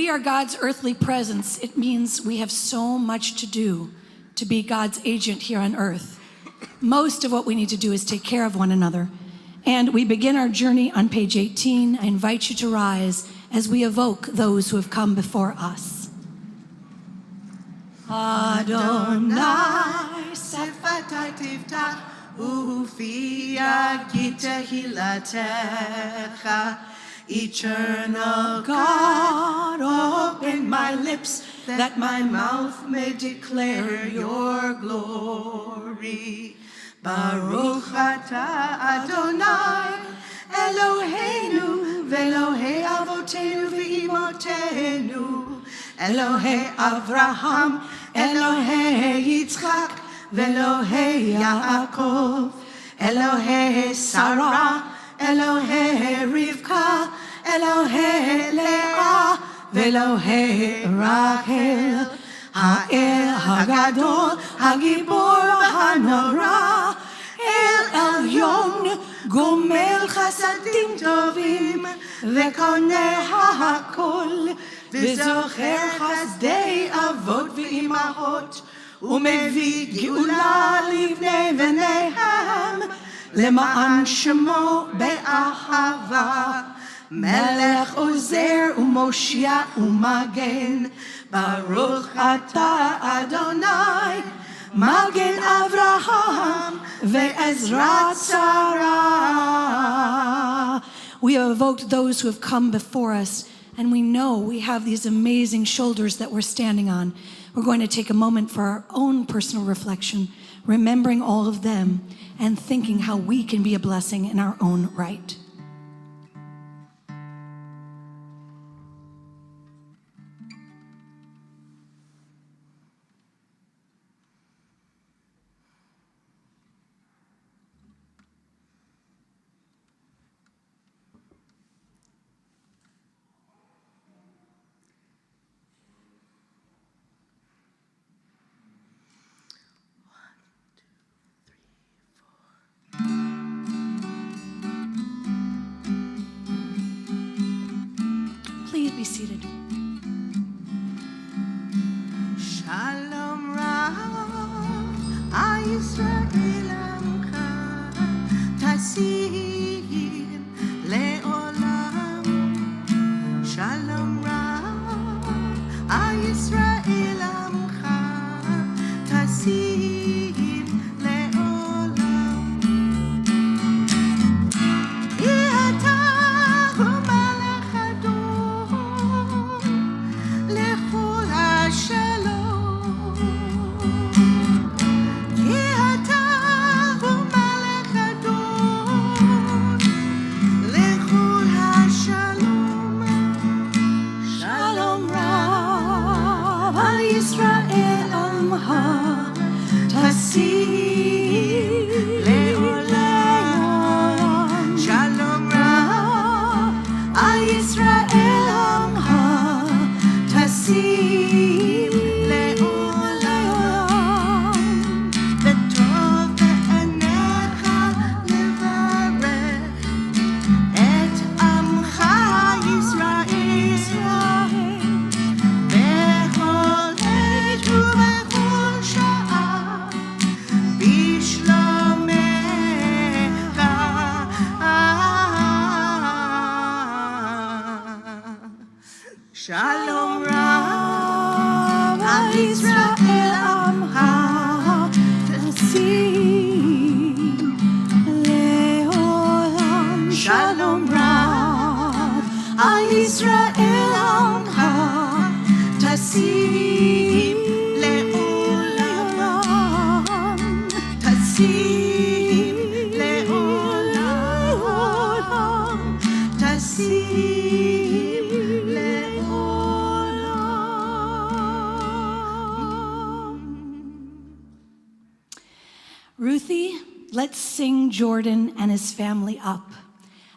we are God's earthly presence, it means we have so much to do to be God's agent here on earth. Most of what we need to do is take care of one another. And we begin our journey on page 18. I invite you to rise as we evoke those who have come before us. Adonai, Sefatai tiftach, ufi agita hilatecha. Eternal God, open my lips that my mouth may declare your glory. Baruch atah Adonai, Eloheinu, ve'Elohei avotenu ve'imotenu, Elohei Avraham, Elohei Yitzchak, ve'Elohei Yaakov, Elohei Sarah, Elohei Rivka, Elohei Leah, ve'Elohei Rachel, Ha'el Hagadol, Hagibor Hanora, El Elyon, Gomel Chasadim Tovim, Ve'koneh HaKol, Ve'zocher Chasdei Avot Ve'imahot, Umevi Geula Livnei V'neihem, Lema'an Shemo Be'ahava, Melech Ozer Umoshia Umagen, Baruch atah Adonai, Magen Avraham ve'Ezrat Sarah. We have evoked those who have come before us, and we know we have these amazing shoulders that we're standing on. We're going to take a moment for our own personal reflection, remembering all of them and thinking how we can be a blessing in our own right. Please be seated. Shalom Rav, Yisrael Amcha, Tasim Le'olam. Shalom Rav, Yisrael Amcha, Tasim Le'olam. Yata hu melech Adon, lechol hashalom. Yata hu melech Adon, lechol hashalom. Shalom Rav, Yisrael Amcha, Tasim Le'olam. Shalom Rav, Yisrael Amcha, Tasim Le'olam. V'tov be'enecha levarech et Amcha Yisrael bechol עת ובכל שעה בשלומך. Shalom Rav, Yisrael Amcha, Tasim Le'olam. Shalom Rav, Yisrael Amcha, Tasim Le'olam. Tasim Le'olam. Tasim Le'olam. Ruthie, let's sing Jordan and his family up.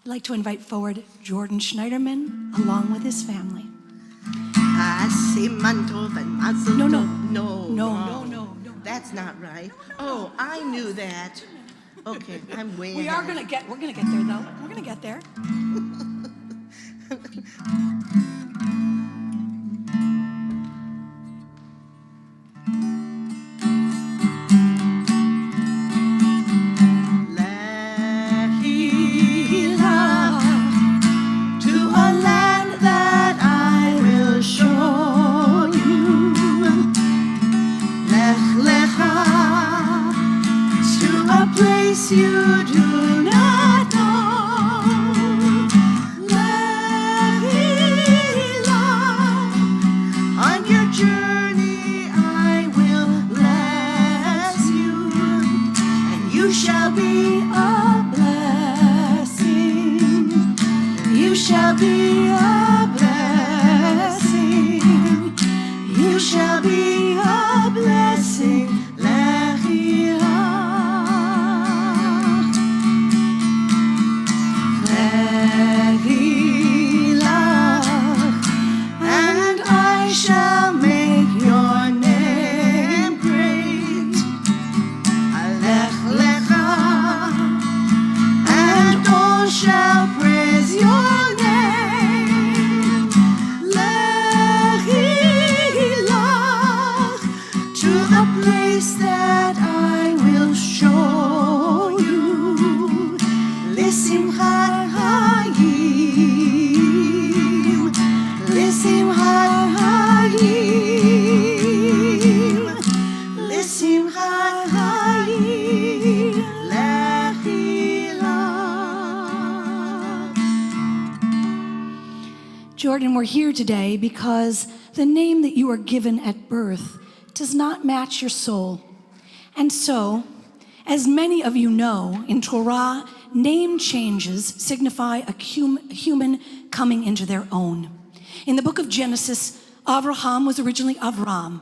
I'd like to invite forward Jordan Schneiderman along with his family. Siman tov and mazel No, no. tov. No, No. that's not right. Oh, I knew that. Okay, I'm way We're ahead. gonna get there though. We're gonna get there. place you do not know. Lehilah. On your journey I will bless you, and you shall be a blessing. You shall be a blessing. You shall be a blessing. Lehilah. Lehilah. And I shall make your name great. Alech lecha. And all shall praise your name. Lehilah. To the place that I will show you. Lisimchat hayim. Lisimchat hayim. Lisimchat hayim. Lehilah. Jordan, we're here today because the name that you were given at birth does not match your soul. And so, as many of you know, in Torah, name changes signify a human coming into their own. In the book of Genesis, Abraham was originally Avram,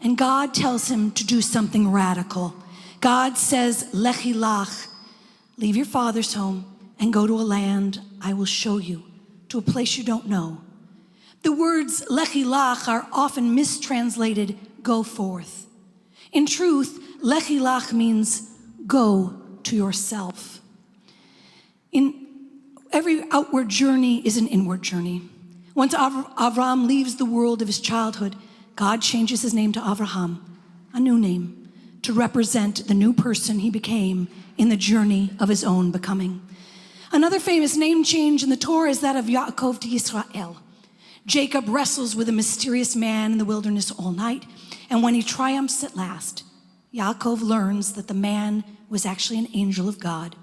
and God tells him to do something radical. God says, Lechilach, leave your father's home and go to a land I will show you, to a place you don't know. The words Lechilach are often mistranslated, go forth. In truth, Lechilach means go to yourself. In every outward journey is an inward journey. Once Avram leaves the world of his childhood, God changes his name to Avraham, a new name, to represent the new person he became in the journey of his own becoming. Another famous name change in the Torah is that of Yaakov to Yisrael. Jacob wrestles with a mysterious man in the wilderness all night, and when he triumphs at last, Yaakov learns that the man was actually an angel of God.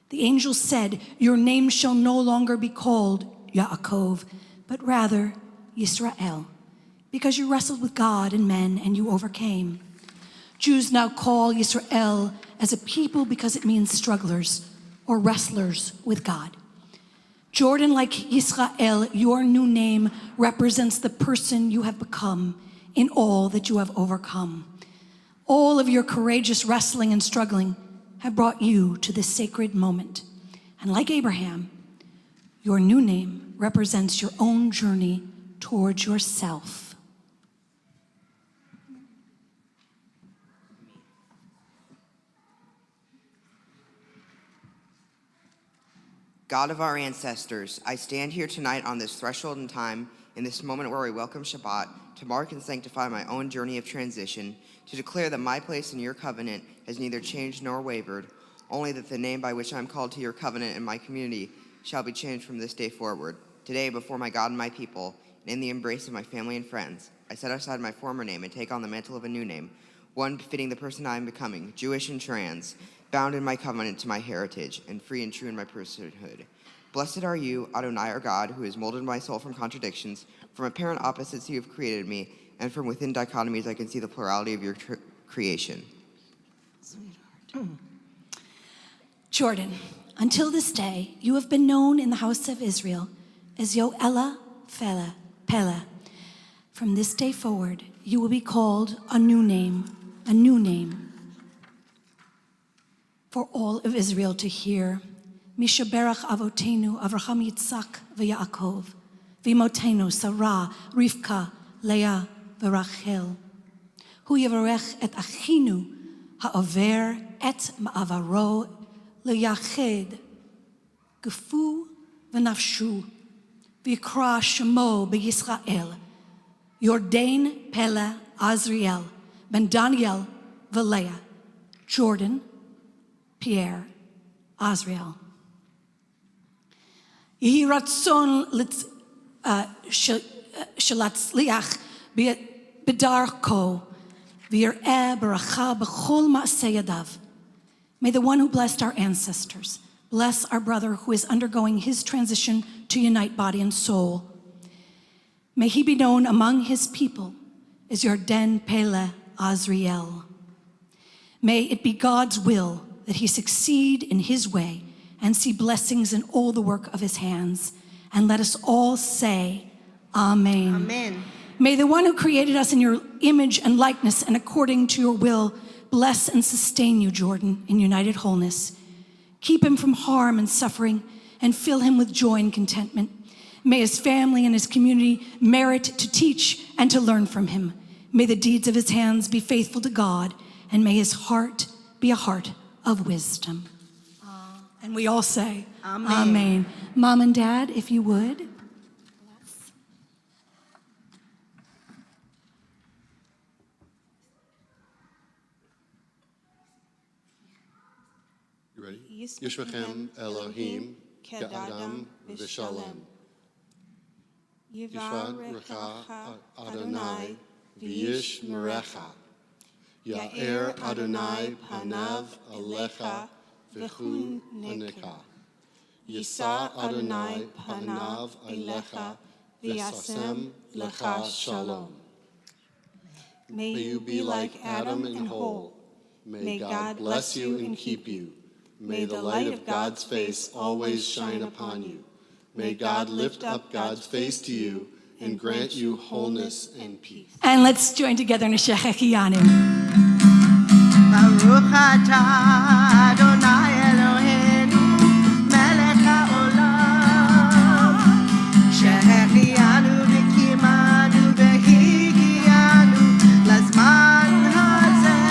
The angel said, your name shall no longer be called Yaakov, but rather Yisrael, because you wrestled with God and men and you overcame. Jews now call Yisrael as a people because it means strugglers or wrestlers with God. Jordan, like Yisrael, your new name represents the person you have become in all that you have overcome. All of your courageous wrestling and struggling have brought you to this sacred moment. And like Abraham, your new name represents your own journey towards yourself. God of our ancestors, I stand here tonight on this threshold in time, in this moment where we welcome Shabbat, to mark and sanctify my own journey of transition, to declare that my place in your covenant has neither changed nor wavered, only that the name by which I am called to your covenant and my community shall be changed from this day forward. Today, before my God and my people, and in the embrace of my family and friends, I set aside my former name and take on the mantle of a new name, one befitting the person I am becoming, Jewish and trans, bound in my covenant to my heritage, and free and true in my personhood. Blessed are you, Adonai our God, who has molded my soul from contradictions, from apparent opposites you have created me, and from within dichotomies I can see the plurality of your creation. Jordan, until this day, you have been known in the house of Israel as Yoela Pele. From this day forward, you will be called a new name for all of Israel to hear. Mishaberach Avotenu, Avraham Yitzhak v'Yaakov, v'imotenu Sarah, Rivka, Leah, v'Rachel. Hu yavarech et achinu ha'over et ma'avaro leyached gefu v'nafshu v'yikra shemo b'Yisrael Yordain Pele Azriel ben Daniel v'Leah Jordan Pierre Azriel. Yehi ratzon shelatzliach b'darko v'yir'eh b'racha b'chol ma'aseh yadav May the one who blessed our ancestors bless our brother who is undergoing his transition to unite body and soul. May he be known among his people as Yarden Pele Azriel. May it be God's will that he succeed in his way and see blessings in all the work of his hands. And let us all say, Amen. Amen. May the one who created us in your image and likeness and according to your will bless and sustain you, Jordan, in united wholeness. Keep him from harm and suffering and fill him with joy and contentment. May his family and his community merit to teach and to learn from him. May the deeds of his hands be faithful to God, and may his heart be a heart of wisdom. And we all say, Amen. Amen. Mom and Dad, if you would. You ready? Yishmachem Elohim Ke'adam V'Shalom. Yishvarecha Adonai V'Yishmerecha. Ya'er Adonai Panav Alecha V'chunecha. Yisa Adonai Panav Alecha V'yasem Lecha Shalom. May you be like Adam and whole. May God bless you and keep you. May the light of God's face always shine upon you. May God lift up God's face to you and grant you wholeness and peace. And let's join together in a Shechechianu. Baruch atah Adonai Eloheinu melech haolam shehechianu v'kimanu v'higianu lazman hazeh.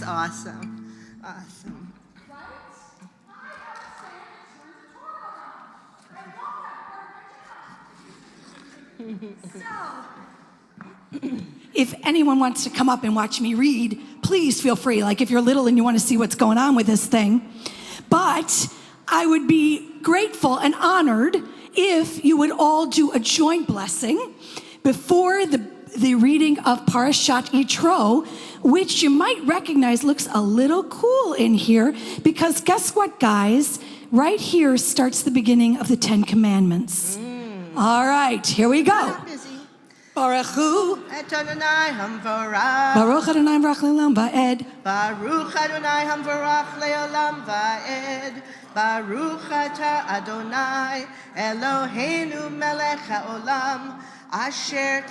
Awesome. If anyone wants to come up and watch me read, please feel free. Like if you're little and you want to see what's going on with this thing. But I would be grateful and honored if you would all do a joint blessing before the reading of Parashat Yitro, which you might recognize looks a little cool in here, because guess what, guys? Right here starts the beginning of the 10 Commandments. All right, here we go. Baruch Hu Adonai Hamvarach. Baruch Adonai V'rach Le'olam Va'ed. Baruch Adonai Hamvarach Le'olam Va'ed. Baruch Atah Adonai Eloheinu Melech HaOlam Asher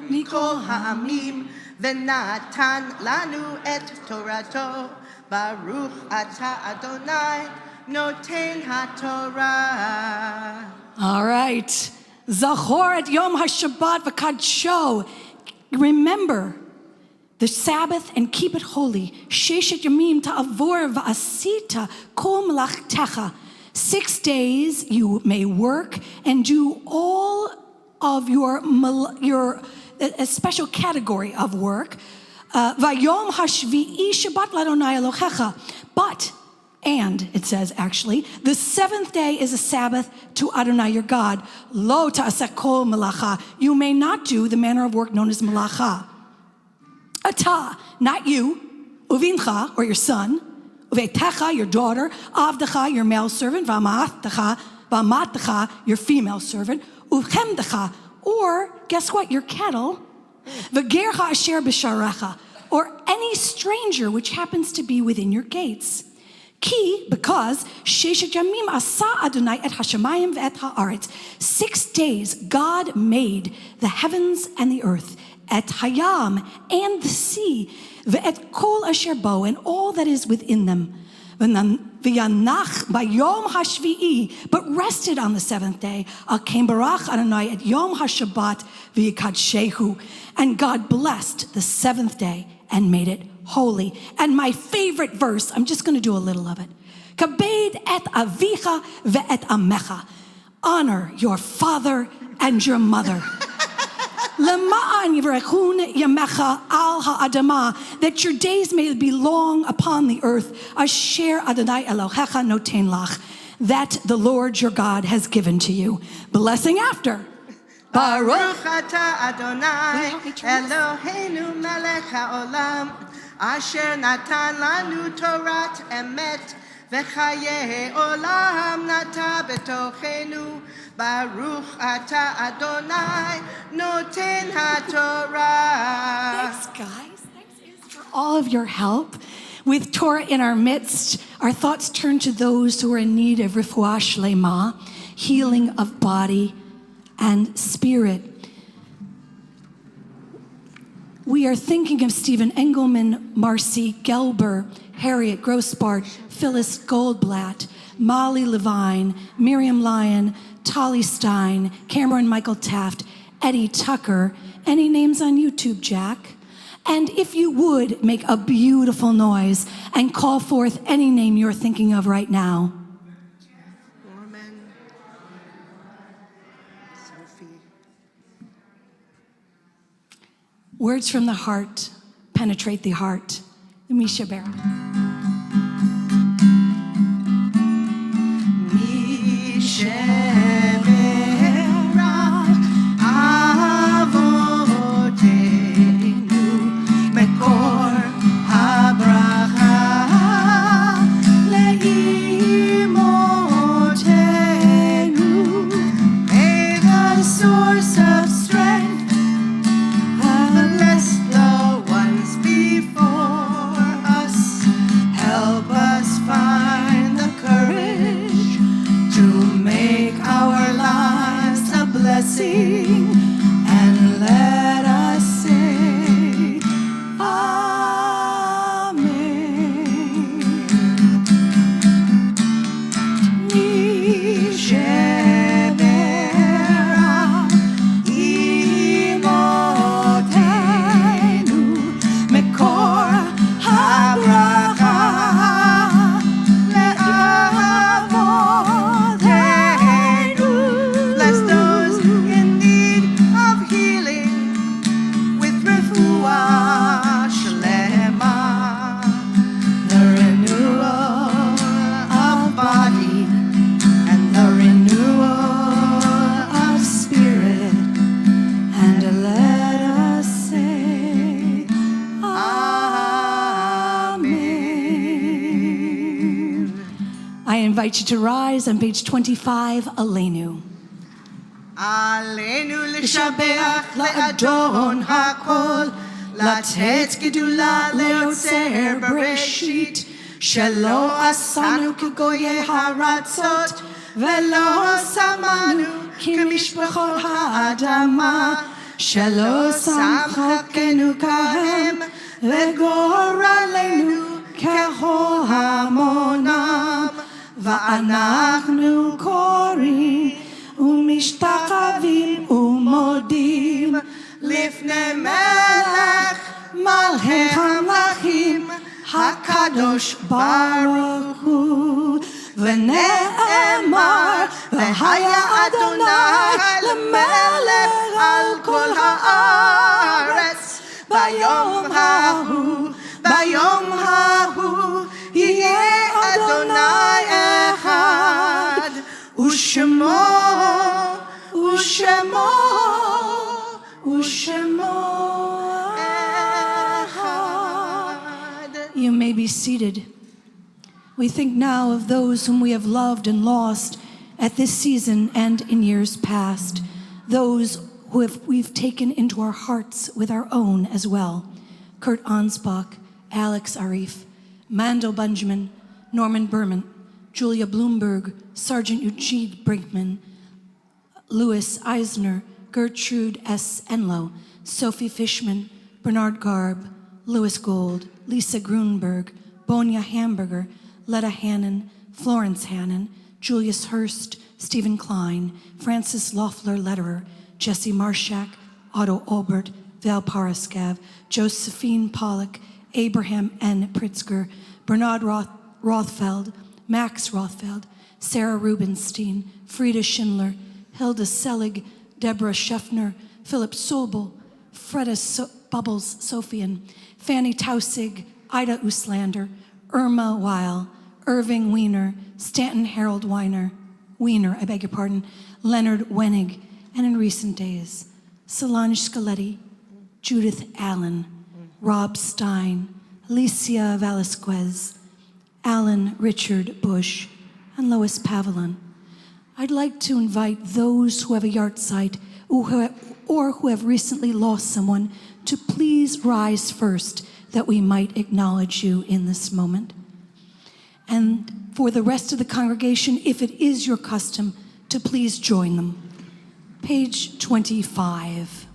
Mikol Ha'amim V'natan Lanu Et Torato. Baruch Atah Adonai Noten HaTorah. All right. Zachor et Yom HaShabbat v'kadsho. Remember the Sabbath and keep it holy. Sheshet yamim ta'avor v'asita kol melachtecha. 6 days you may work and do all of your a special category of work. Vayom hashvi'i Shabbat l'Adonai Elohecha. And it says actually, the 7th day is a Sabbath to Adonai your God. Lo ta'aseh kol melacha. You may not do the manner of work known as melacha. Ata, not you, uvincha, or your son, uvetecha, your daughter, avdecha, your male servant, v'ama'atecha, ba'matcha, your female servant, uchemdecha, or guess what, your kettle, v'gercha asher b'sharecha, or any stranger which happens to be within your gates. Ki, because sheshet yamim asa Adonai et hashamayim ve'et haaretz. 6 days God made the heavens and the earth, et hayam, and the sea, ve'et kol asher bo, and all that is within them. V'yanach bayom hashvi'i, but rested on the 7th day. Al kem barach Adonai et yom hashabbat v'yikadshehu. And God blessed the 7th day and made it holy. And my favorite verse, I'm just going to do a little of it. Kabed et avicha ve'et amecha. Honor your father and your mother. Lema'an yivrechun yamecha al ha'adama, that your days may be long upon the earth. Asher Adonai Elohecha noten lach, that the Lord your God has given to you. Blessing after. Baruch atah Adonai Eloheinu melech haolam, asher natan lanu torat emet, v'chaye olam nata betochenu. Baruch atah Adonai noten haTorah. Thanks, guys. Thanks for all of your help. With Torah in our midst, our thoughts turn to those who are in need of refuah shlema, healing of body and spirit. We are thinking of Stephen Engelman, Marcy Gelber, Harriet Grossbart, Phyllis Goldblatt, Molly Levine, Miriam Lyon, Tolly Stein, Cameron Michael Taft, Eddie Tucker. Any names on YouTube, Jack? And if you would, make a beautiful noise and call forth any name you're thinking of right now. Norman, Sophie. Words from the heart penetrate the heart. Misha Ber. And let us say Amen. Nishebera imotenu mekor habracha le'avotenu. Bless those in need of healing with refuah shlema, The renewal of body and the renewal of spirit, and let us say Amen. I invite you to rise on page 25, Aleinu. Aleinu l'shabeach le'adon hakol, לתת גדולה ליוצר בראשית, שלא עשנו כגויי הארצות, ולא שמנו כמשפחות האדמה, שלא שם חלקנו כהם, וגורלנו ככל המונם, ואנחנו קוראים ומשתחווים ומודים לפני מלך מלכי המלכים הקדוש ברוך הוא. ונאמר והיה אדוני למלך על כל הארץ, ביום ההוא יהיה אדוני אחד, ושמו אחד. You may be seated. We think now of those whom we have loved and lost at this season and in years past, those who we've taken into our hearts with our own as well. Kurt Ansbach, Alex Arif, Mando Benjamin, Norman Berman, Julia Bloomberg, Sergeant Eugene Brinkman, Louis Eisner, Gertrude S. Enlow, Sophie Fishman, Bernard Garb, Louis Gold, Lisa Grunberg, Bonia Hamburger, Letta Hannon, Florence Hannon, Julius Hurst, Stephen Klein, Francis Loeffler Lederer, Jesse Marshak, Otto Albert, Val Paraskav, Josephine Pollock, Abraham N. Pritzker, Bernard Rothfeld, Max Rothfeld, Sarah Rubenstein, Frieda Schindler, Hilda Selig, Deborah Scheffner, Philip Sobel, Freda Bubbles Sofian, Fanny Tausig, Ida Uslander, Irma Weil, Irving Wiener, Stanton Harold Wiener, I beg your pardon, Leonard Wenig, and in recent days, Solange Scaletti, Judith Allen, Rob Stein, Alicia Velasquez, Alan Richard Bush, and Lois Pavelon. I'd like to invite those who have a yahrzeit or who have recently lost someone to please rise first, that we might acknowledge you in this moment. And for the rest of the congregation, if it is your custom, to please join them. Page 25.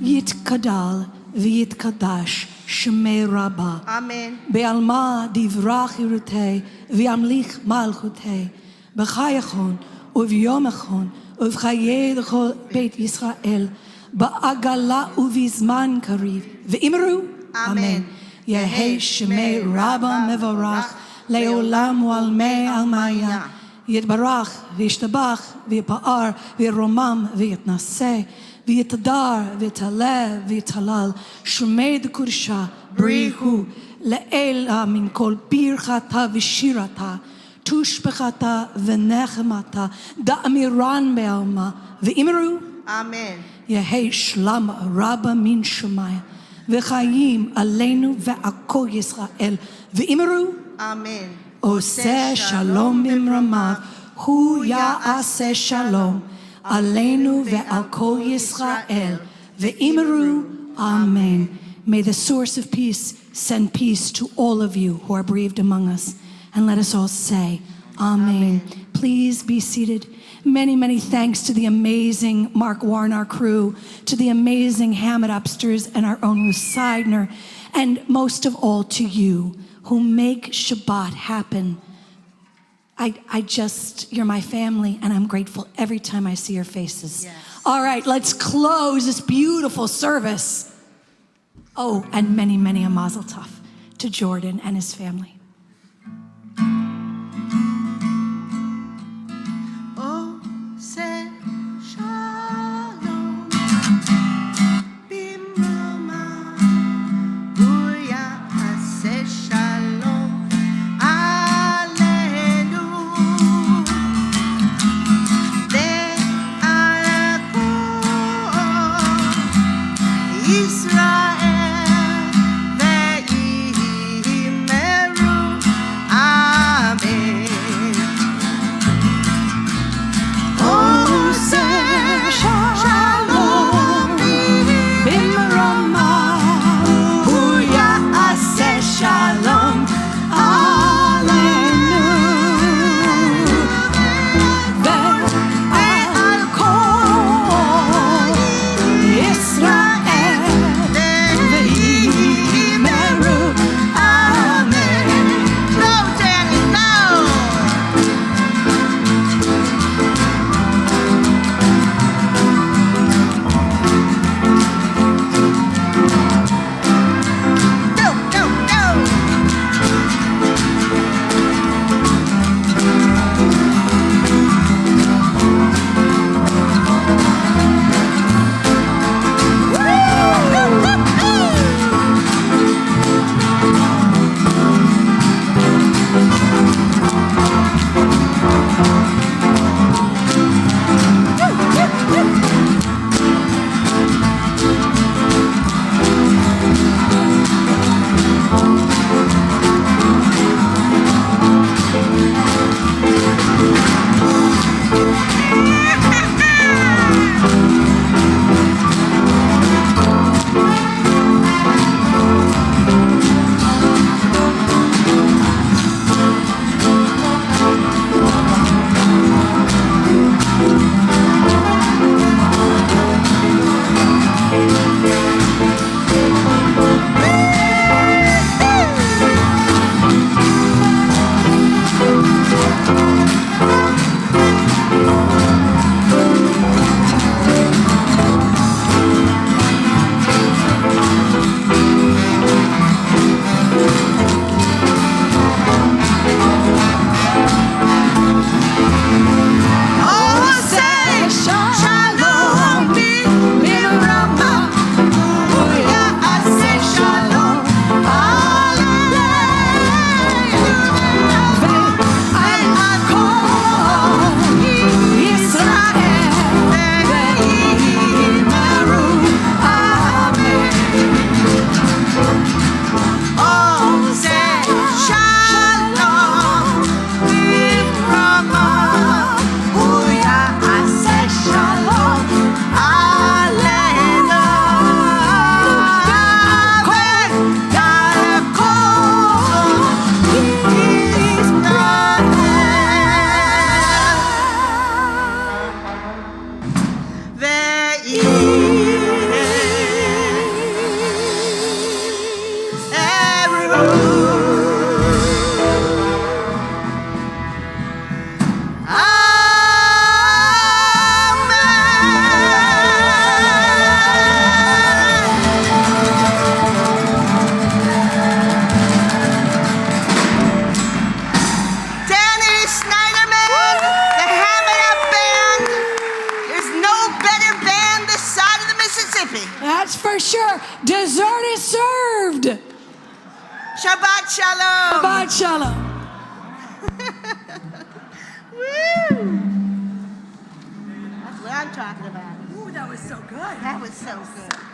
Yitkadal v'yitkadash shemei Rabbah. Amen. Be'alma divrach yirutei v'yamlich malchutei. B'chayachon u'v'yomachon u'v'chayei l'chol Beit Yisrael. Ba'agala u'v'zman kariv. V'imru. Amen. Yehei shemei Rabbah mevorach. Leolam u'almei almaya. Yitbarach v'yishtabach v'yipa'ar v'yiromam v'yitnaseh v'yitadar v'yitaleh v'yitalal shemei d'kursha brihu le'ela min kol birchata v'shirata tushbechata v'nechemata da'amiran be'alma v'imru. Amen. Yehei shlam Rabbah min Shemaya v'chayim aleinu ve'akol Yisrael v'imru. Amen. Oseh shalom bimramav, hu ya'aseh shalom, aleinu ve'al kol Yisrael, ve'imru, amen. May the source of peace send peace to all of you who are bereaved among us. And let us all say, amen. Please be seated. Many, many thanks to the amazing Mark Warner crew, to the amazing Hammett Upsters and our own Ruth Seidner, and most of all to you, who make Shabbat happen. You're my family, and I'm grateful every time I see your faces. Yes. All right, let's close this beautiful service. Oh, and many, many a mazel tov to Jordan and his family. Oh, say shalom. Bimrama. Buya say shalom. Aleinu. De'alako. Israel. Ve'imeru. That's for sure. Dessert is served. Shabbat shalom. Shabbat shalom. Woo. That's what I'm talking about. Ooh, that was so good. That was so good.